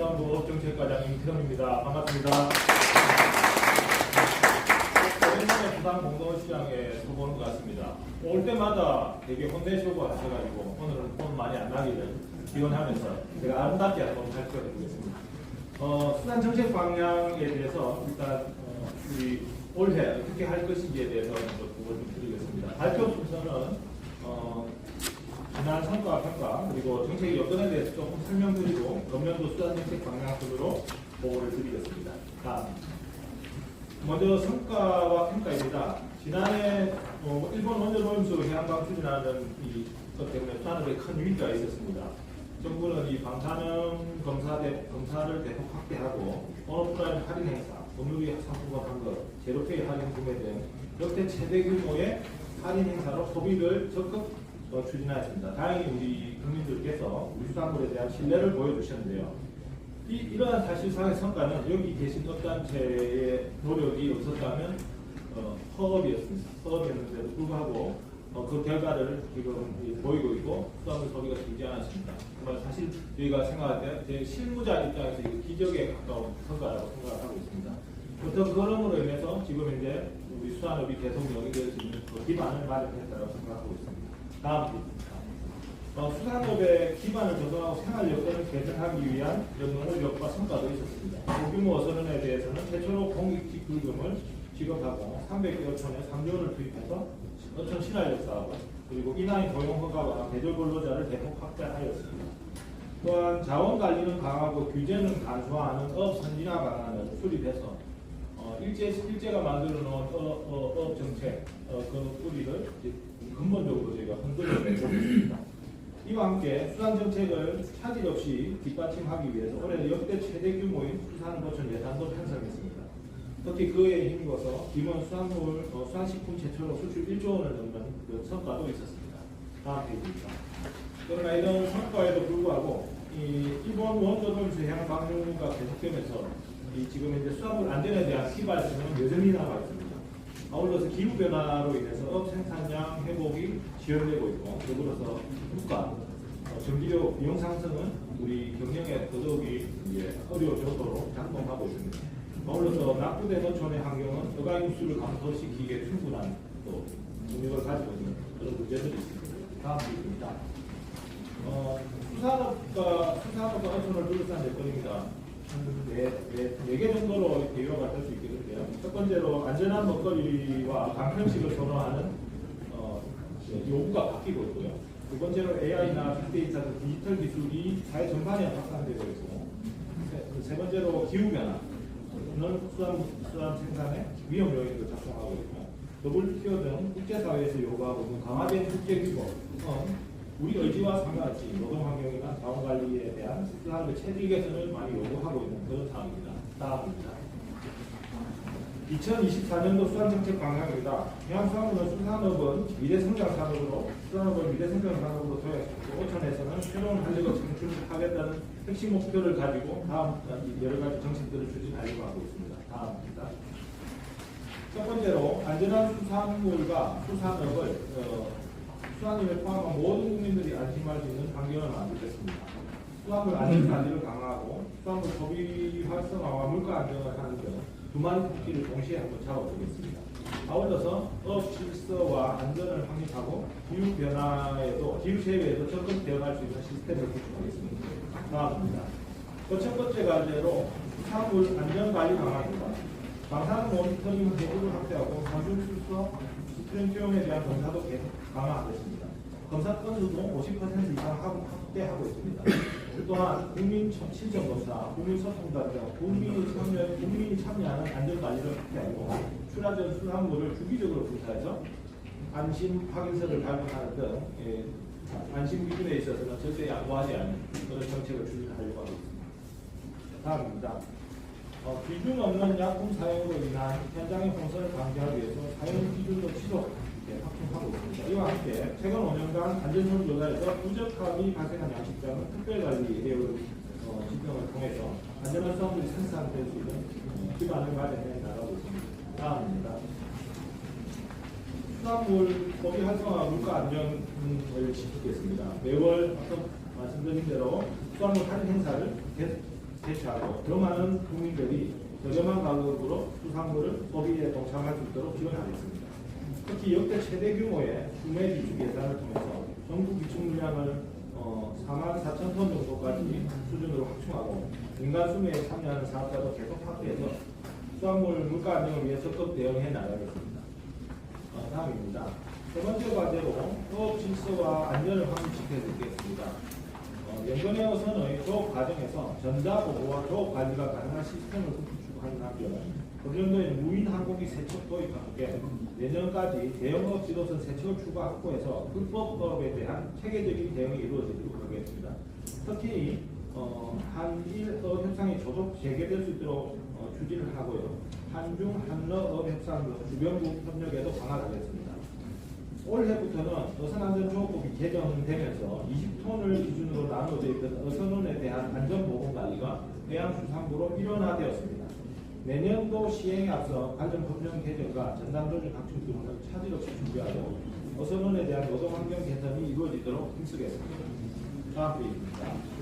수산부 정책과장 임태형입니다. 반갑습니다. 오랜만에 부산 공동시장에 서보는 것 같습니다. 올 때마다 되게 혼내시고 하셔가지고 오늘은 돈 많이 안 나기를 기원하면서 제가 아름답게 한번 발표해 보겠습니다. 수산 정책 방향에 대해서 일단 우리 올해 어떻게 할 것인지에 대해서 먼저 부분을 좀 드리겠습니다. 발표 순서는 지난 성과 평가 그리고 정책 여건에 대해서 조금 설명드리고 금년도 수산 정책 방향 순으로 보고를 드리겠습니다. 다음. 먼저 성과와 평가입니다. 지난해 일본 원자로염수 해양광 추진하는 이것 때문에 수산업에 큰 위기가 있었습니다. 정부는 이 방사능 검사를 대폭 확대하고 온오프라인 할인 행사, 법률이 상품권 환급, 제로페이 할인 구매 등 역대 최대 규모의 할인 행사로 소비를 적극 추진하였습니다. 다행히 우리 국민들께서 우리 수산물에 대한 신뢰를 보여주셨는데요. 이러한 사실상의 성과는 여기 계신 업단체의 노력이 없었다면 허업이었습니다. 허업이었는데도 불구하고 그 결과를 지금 보이고 있고 수산물 소비가 줄지 않았습니다. 정말 사실 저희가 생각할 때 실무자 입장에서 이거 기적에 가까운 성과라고 생각하고 있습니다. 어떤 그럼으로 인해서 지금 이제 우리 수산업이 계속 영위될 수 있는 그 기반을 마련했다고 생각하고 있습니다. 다음 부분입니다. 수산업의 기반을 조성하고 생활 여건을 개선하기 위한 노력과 성과도 있었습니다. 소규모 어선원에 대해서는 최초로 공익직불금을 지급하고 300개 어촌에 3조 원을 투입해서 어촌 신활력 사업 그리고 인하인 고용 허가와 계절 근로자를 대폭 확대하였습니다. 또한 자원 관리는 강화하고 규제는 간소화하는 업 선진화 방안을 수립해서 일제가 만들어 놓은 업 정책 그 뿌리를 근본적으로 저희가 흔들어 내고 있습니다. 이와 함께 수산 정책을 차질 없이 뒷받침하기 위해서 올해 역대 최대 규모인 수산어촌 예산도 편성했습니다. 특히 그에 힘입어서 기본 수산물, 수산식품 최초로 수출 1조 원을 넘는 그 성과도 있었습니다. 다음 페이지입니다. 그러나 이런 성과에도 불구하고 일본 원조점수 해양 방류가 계속되면서 지금 이제 수산물 안전에 대한 시발성은 여전히 남아 있습니다. 아울러서 기후 변화로 인해서 업 생산량 회복이 지연되고 있고 더불어서 물가, 전기료 비용 상승은 우리 경영에 더더욱이 어려워지도록 작동하고 있습니다. 아울러서 낙후된 어촌의 환경은 어가임수를 감소시키기에 충분한 또 능력을 가지고 있는 그런 문제들이 있습니다. 다음 부분입니다. 수산업과 어촌을 둘러싼 여건입니다. 네 개 정도로 비유가 될 수 있겠는데요. 첫 번째로 안전한 먹거리와 간편식을 선호하는 요구가 바뀌고 있고요. 두 번째로 AI나 빅데이터 등 디지털 기술이 사회 전반에 확산되고 있고, 세 번째로 기후변화는 수산 생산에 위험 요인으로 작동하고 있고, WTO 등 국제사회에서 요구하고 있는 강화된 국제규모, 우리 의지와 상관없이 노동환경이나 자원관리에 대한 수산업의 체질 개선을 많이 요구하고 있는 그런 상황입니다. 다음입니다. 2024년도 수산정책 방향입니다. 해양수산물은 수산업은 미래성장산업으로 도약했고 어촌에서는 새로운 활력을 창출하겠다는 핵심 목표를 가지고 다음 여러 가지 정책들을 추진하려고 하고 있습니다. 다음입니다. 첫 번째로 안전한 수산물과 수산업을 수산업에 포함한 모든 국민들이 안심할 수 있는 환경을 만들겠습니다. 수산물 안전 관리를 강화하고 수산물 소비 활성화와 물가 안정을 하는 등 두 마리 토끼를 동시에 한번 잡아보겠습니다. 아울러서 업 질서와 안전을 확립하고 기후 재해에도 적극 대응할 수 있는 시스템을 구축하겠습니다. 다음입니다. 첫 번째 과제로 수산물 안전 관리 강화입니다. 방사능 모니터링 제도를 확대하고 산술수소 스크린 투용에 대한 검사도 계속 강화하겠습니다. 검사 건수도 50% 이상 확대하고 있습니다. 또한 국민 실전 검사, 국민 소통단 등 국민이 참여하는 안전 관리를 확대하고 출하전 수산물을 주기적으로 조사해서 안심 확인서를 발급하는 등 안심 기준에 있어서는 절대 양보하지 않는 그런 정책을 추진하려고 하고 있습니다. 다음입니다. 기준 없는 약품 사용으로 인한 현장의 혼선을 방지하기 위해서 사용 기준도 지속 확충하고 있습니다. 이와 함께 최근 5년간 안전성 조사에서 부적합이 발생한 양식장은 특별관리 대응 지정을 통해서 안전한 수산물이 생산될 수 있는 기반을 마련해 나가고 있습니다. 다음입니다. 수산물 소비 활성화 물가 안정을 지키겠습니다. 매월 아까 말씀드린 대로 수산물 할인 행사를 대체하고 더 많은 국민들이 저렴한 가격으로 수산물을 소비에 동참할 수 있도록 지원하겠습니다. 특히 역대 최대 규모의 수매 비축 예산을 통해서 전국 비축 물량을 44,000톤 정도까지 수준으로 확충하고 민간 수매에 참여하는 사업자도 계속 확대해서 수산물 물가 안정을 위해 적극 대응해 나가겠습니다. 다음입니다. 세 번째 과제로 조업 질서와 안전을 확립시켜 드리겠습니다. 연근의 어선의 조업 과정에서 전자보고와 조업 관리가 가능한 시스템을 구축하는 한편 금년도에 무인 항공기 세척 도입과 함께 내년까지 대형업 지도선 세척을 추가 확보해서 불법업에 대한 체계적인 대응이 이루어지도록 하겠습니다. 특히 한일업 협상이 조속 재개될 수 있도록 추진을 하고요. 한중 한러업 협상 주변국 협력에도 강화하겠습니다. 올해부터는 어선안전조업법이 개정되면서 20톤을 기준으로 나누어져 있던 어선원에 대한 안전보건관리가 해양수산부로 일원화되었습니다. 내년도 시행에 앞서 관련 법령 개정과 전담조직 확충 등을 차질 없이 준비하고 어선원에 대한 노동환경 개선이 이루어지도록 힘쓰겠습니다. 다음 페이지입니다.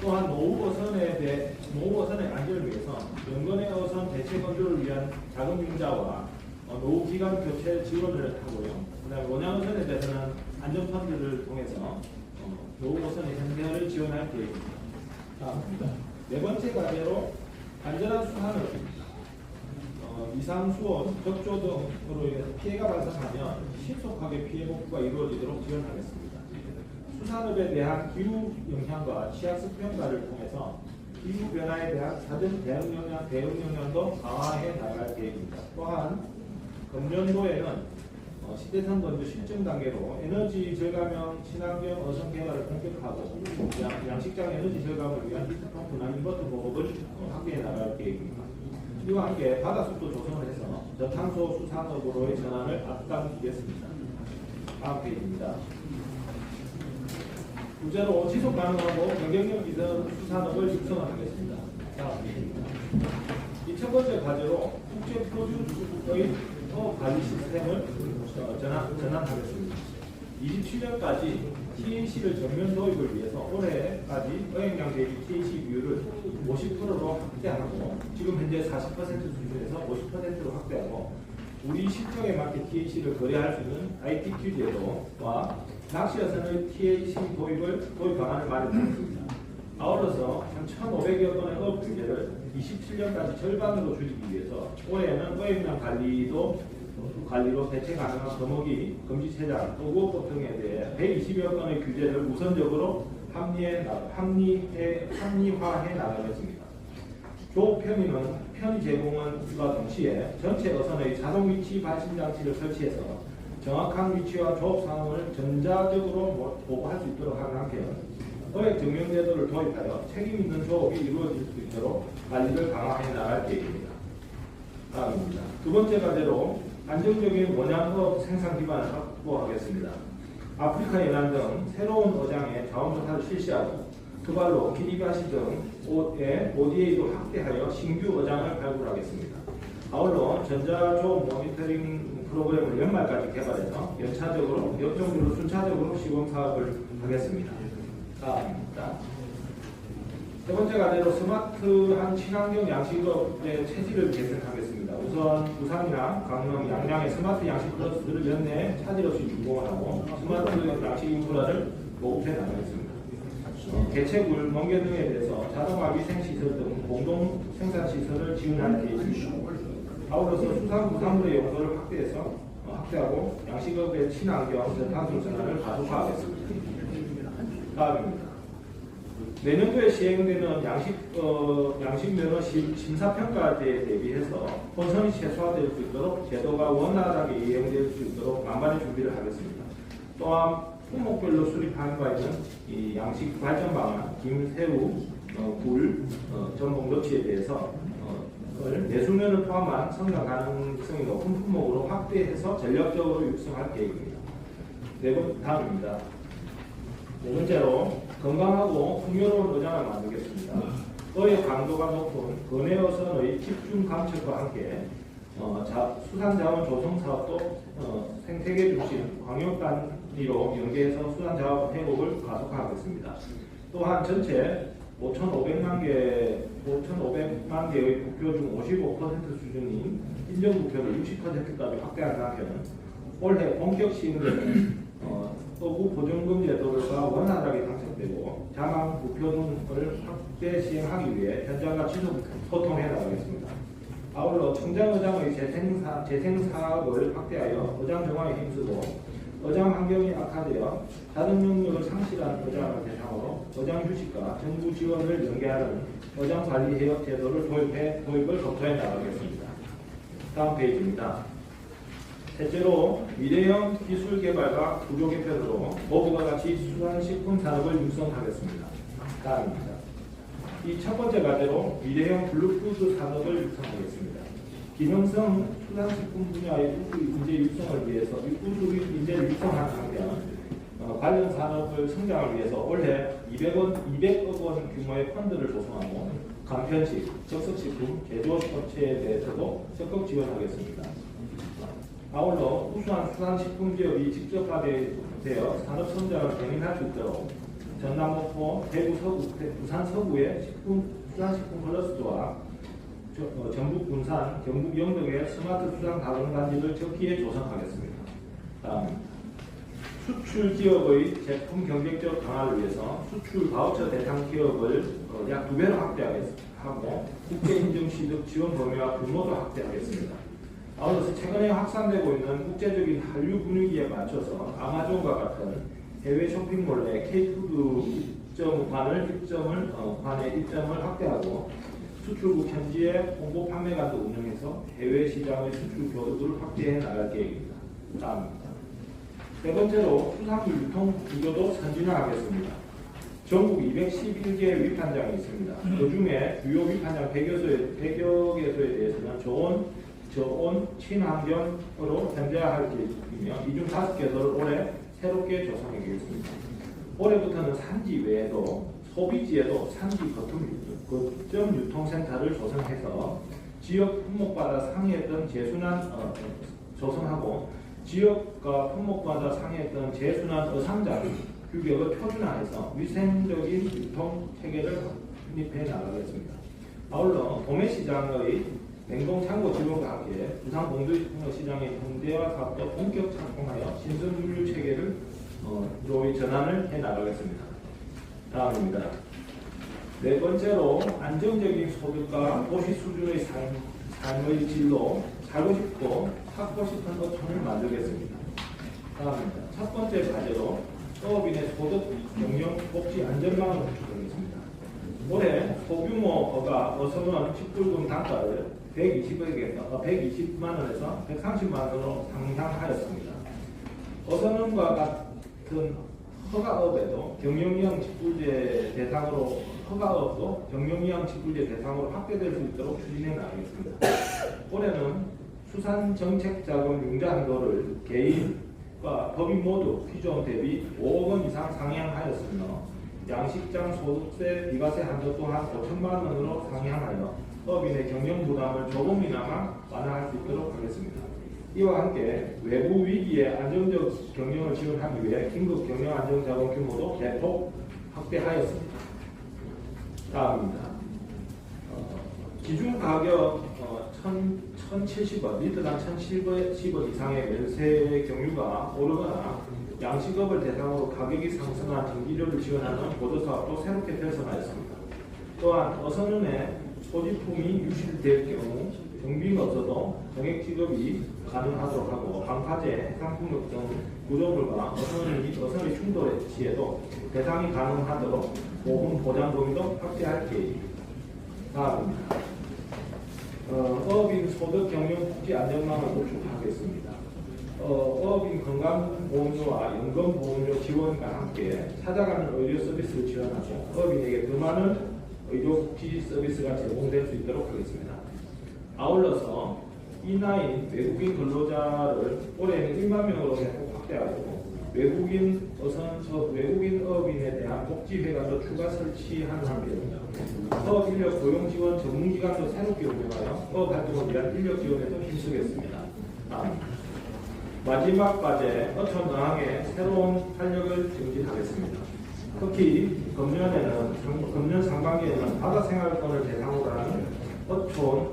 또한 노후어선의 안전을 위해서 연건의 어선 대체 건조를 위한 자금융자와 노후기간 교체 지원을 하고요. 그다음에 원양어선에 대해서는 안전펀드를 통해서 노후어선의 현대화를 지원할 계획입니다. 다음입니다. 네 번째 과제로 안전한 수산업입니다. 이상수온, 적조 등으로 인해서 피해가 발생하면 신속하게 피해 복구가 이루어지도록 지원하겠습니다. 수산업에 대한 기후 영향과 취약습 평가를 통해서 기후 변화에 대한 사전 대응 역량도 강화해 나갈 계획입니다. 또한 금년도에는 시대선 건조 실증 단계로 에너지 절감형 친환경 어선 개발을 본격화하고 양식장 에너지 절감을 위한 히트펌프나 인버터 보급을 확대해 나갈 계획입니다. 이와 함께 바닷속도 조성을 해서 저탄소 수산업으로의 전환을 앞당기겠습니다. 다음 페이지입니다. 둘째로 지속 가능하고 경쟁력 있는 수산업을 육성하겠습니다. 다음 페이지입니다. 이 첫 번째 과제로 국제 표준의 관리 시스템을 전환하겠습니다. 27년까지 TAC를 전면 도입을 위해서 올해까지 어획량 대비 TAC 비율을 50%로 확대하고 지금 현재 40% 수준에서 50%로 확대하고 우리 실적에 맞게 TAC를 거래할 수 있는 ITQ 제도와 낚시어선의 TAC 도입 방안을 마련했습니다. 아울러서 한 1,500여 건의 어업 규제를 27년까지 절반으로 줄이기 위해서 올해는 어획량 관리로 대체 가능한 거머기, 금지 체장, 도구법 등에 대해 120여 건의 규제를 우선적으로 합리화해 나가겠습니다. 조업 편의 제공과 동시에 전체 어선의 자동 위치 발신 장치를 설치해서 정확한 위치와 조업 상황을 전자적으로 보고할 수 있도록 하는 한편 어획 증명 제도를 도입하여 책임 있는 조업이 이루어질 수 있도록 관리를 강화해 나갈 계획입니다. 다음입니다. 두 번째 과제로 안정적인 원양어업 생산 기반을 확보하겠습니다. 아프리카 연안 등 새로운 어장의 자원조사를 실시하고 그발로 키리바시 등의 ODA도 확대하여 신규 어장을 발굴하겠습니다. 아울러 전자조업 모니터링 프로그램을 연말까지 개발해서 역종으로 순차적으로 시범 사업을 하겠습니다. 다음입니다. 세 번째 과제로 스마트한 친환경 양식업의 체질을 개선하겠습니다. 우선 부산이나 강릉, 양양의 스마트 양식 클러스들을 연내에 차질 없이 준공하고 스마트 양식 인프라를 보급해 나가겠습니다. 개체굴, 멍게 등에 대해서 자동화 위생시설 등 공동 생산시설을 지원할 계획입니다. 아울러서 수산물의 용도를 확대하고 양식업의 친환경 저탄소 전환을 가속화하겠습니다. 다음입니다. 내년도에 시행되는 양식면허 심사평가제에 대비해서 혼선이 최소화될 수 있도록 제도가 원활하게 이행될 수 있도록 만반의 준비를 하겠습니다. 또한 품목별로 수립한 바 있는 이 양식 발전 방안, 김, 새우, 굴, 전복, 너치에 대해서 내수면을 포함한 성장 가능성이 높은 품목으로 확대해서 전략적으로 육성할 계획입니다. 다음입니다. 네 번째로 건강하고 풍요로운 어장을 만들겠습니다. 어의 강도가 높은 근해어선의 집중 감축과 함께 수산자원 조성 사업도 생태계 중심 광역 단위로 연계해서 수산자원 회복을 가속화하겠습니다. 또한 전체 5,500만 개의 국교 중 55% 수준인 인정국표를 60%까지 확대한 상태는 올해 본격 시행되는 서구 보증금 제도가 원활하게 당착되고 자망 국표 등을 확대 시행하기 위해 현장과 지속 소통해 나가겠습니다. 아울러 청장의장의 재생 사업을 확대하여 의장 정화에 힘쓰고 의장 환경이 악화되어 자정 능력을 상실한 의장을 대상으로 의장 휴식과 정부 지원을 연계하는 의장 관리 개혁 제도를 도입을 검토해 나가겠습니다. 다음 페이지입니다. 셋째로 미래형 기술 개발과 구조 개편으로 모두가 같이 수산식품 산업을 육성하겠습니다. 다음입니다. 이 첫 번째 과제로 미래형 블루푸드 산업을 육성하겠습니다. 기능성 수산식품 분야의 인재 육성을 위해서 인재를 육성하는 한편 관련 산업을 성장을 위해서 올해 200억 원 규모의 펀드를 조성하고 간편식, 적석식품, 제조업체에 대해서도 적극 지원하겠습니다. 아울러 우수한 수산식품 기업이 직접화되어 산업 성장을 견인할 수 있도록 전남 목포, 대구 서구, 부산 서구의 수산식품 클러스터와 전북 군산, 경북 영덕의 스마트 수산 가공단지를 적기에 조성하겠습니다. 수출 기업의 제품 경쟁력 강화를 위해서 수출 바우처 대상 기업을 약 2배로 확대하고 국제 인증 취득 지원 범위와 규모도 확대하겠습니다. 아울러서 최근에 확산되고 있는 국제적인 한류 분위기에 맞춰서 아마존과 같은 해외 쇼핑몰 내 K푸드 입점관의 입점을 확대하고 수출국 현지의 홍보 판매관도 운영해서 해외 시장의 수출 교류를 확대해 나갈 계획입니다. 다음입니다. 세 번째로 수산물 유통 구조도 선진화하겠습니다. 전국 211개 위판장이 있습니다. 그중에 주요 위판장 100여 개소에 대해서는 저온, 친환경으로 현대화할 계획이며 이중 5개소를 올해 새롭게 조성하겠습니다. 올해부터는 산지 외에도 소비지에도 산지 거점 유통센터를 조성해서 지역 품목마다 상이했던 조성하고 지역과 품목마다 상이했던 재순환 어상장 규격을 표준화해서 위생적인 유통 체계를 확립해 나가겠습니다. 아울러 도매시장의 냉동창고 지원과 함께 부산 공동시장의 현대화 사업도 본격 착공하여 신선물류 체계를 전환을 해 나가겠습니다. 다음입니다. 네 번째로 안정적인 소득과 도시 수준의 삶의 질로 살고 싶고 찾고 싶은 어촌을 만들겠습니다. 다음입니다. 첫 번째 과제로 어업인의 소득, 경영, 복지, 안전망을 구축하겠습니다. 올해 소규모 어선원 직불금 단가를 120만 원에서 130만 원으로 상향하였습니다. 어선원과 같은 허가업에도 경영이형 직불제 대상으로 확대될 수 있도록 추진해 나가겠습니다. 올해는 수산정책자금 융자 한도를 개인과 법인 모두 기존 대비 5억 원 이상 상향하였으며 양식장 소득세 비과세 한도 또한 5천만 원으로 상향하여 법인의 경영 부담을 조금이나마 완화할 수 있도록 하겠습니다. 이와 함께 외부 위기에 안정적 경영을 지원하기 위해 긴급 경영 안정자금 규모도 대폭 확대하였습니다. 다음입니다. 기준 가격 1,070원, 리터당 1,070원 이상의 면세 경유가 오르거나 양식업을 대상으로 가격이 상승한 전기료를 지원하는 보조사업도 새롭게 편성하였습니다. 또한 어선운에 소지품이 유실될 경우 경비업소도 정액 지급이 가능하도록 하고 방파제, 해상품목 등 구조물과 어선의 충돌 시에도 배상이 가능하도록 보험 보장 범위도 확대할 계획입니다. 다음입니다. 어업인 소득 경영 복지 안전망을 구축하겠습니다. 어업인 건강보험료와 연금보험료 지원과 함께 찾아가는 의료 서비스를 지원하고 어업인에게 더 많은 의료복지 서비스가 제공될 수 있도록 하겠습니다. 아울러서 E9 외국인 근로자를 올해는 1만 명으로 대폭 확대하고 외국인 어업인에 대한 복지회관도 추가 설치하는 한편 어업 인력 고용 지원 전문기관도 새롭게 운영하여 어업 활동을 위한 인력 지원에도 힘쓰겠습니다. 마지막 과제 어촌 어항에 새로운 활력을 증진하겠습니다. 특히 금년 상반기에는 바다생활권을 대상으로 하는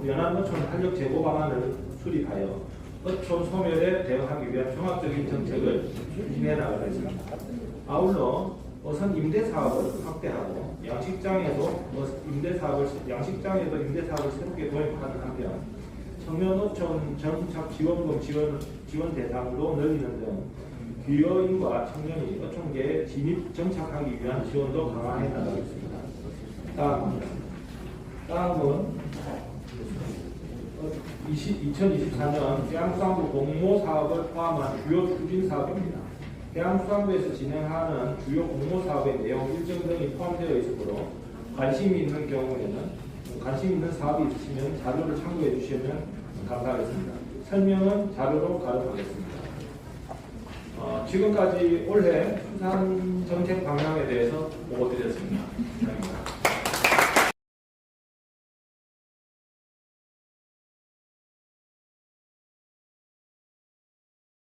연안 어촌 활력 제고 방안을 수립하여 어촌 소멸에 대응하기 위한 종합적인 정책을 추진해 나가겠습니다. 아울러 어선 임대 사업을 확대하고 양식장에도 임대 사업을 새롭게 도입하는 한편 청년 어촌 정착 지원금 지원 대상으로 늘리는 등 귀여인과 청년이 어촌계에 진입 정착하기 위한 지원도 강화해 나가겠습니다. 다음은 2024년 해양수산부 공모 사업을 포함한 주요 추진 사업입니다. 해양수산부에서 진행하는 주요 공모 사업의 내용 일정 등이 포함되어 있으므로 관심이 있는 사업이 있으시면 자료를 참고해 주시면 감사하겠습니다. 설명은 자료로 가름하겠습니다. 지금까지 올해 수산 정책 방향에 대해서 보고 드렸습니다.